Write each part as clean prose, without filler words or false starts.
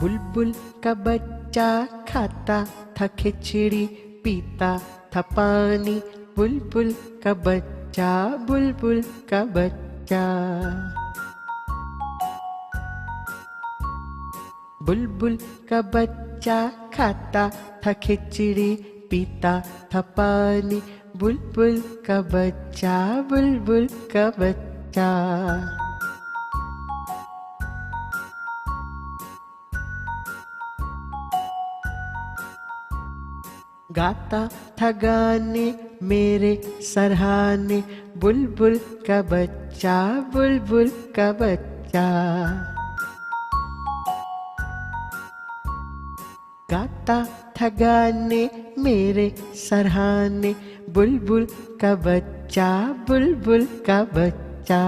बुलबुल का बच्चा खाता था खिचड़ी, पीता था पानी। बुलबुल का बच्चा, बुलबुल का बच्चा। बुलबुल का बच्चा खाता था खिचड़ी, पीता था पानी। बुलबुल का बच्चा, बुलबुल का बच्चा। गाता था गाने मेरे सरहाने। बुलबुल का बच्चा, बुलबुल का बच्चा। गाता था गाने मेरे सरहाने। बुलबुल का बच्चा, बुलबुल का बच्चा।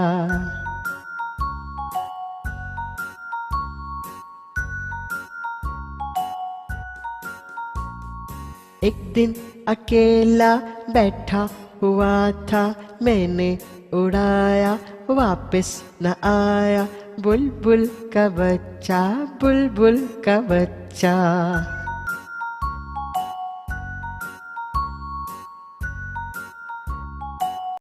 एक दिन अकेला बैठा हुआ था, मैंने उड़ाया वापस न आया। बुलबुल का बच्चा, बुलबुल का बच्चा।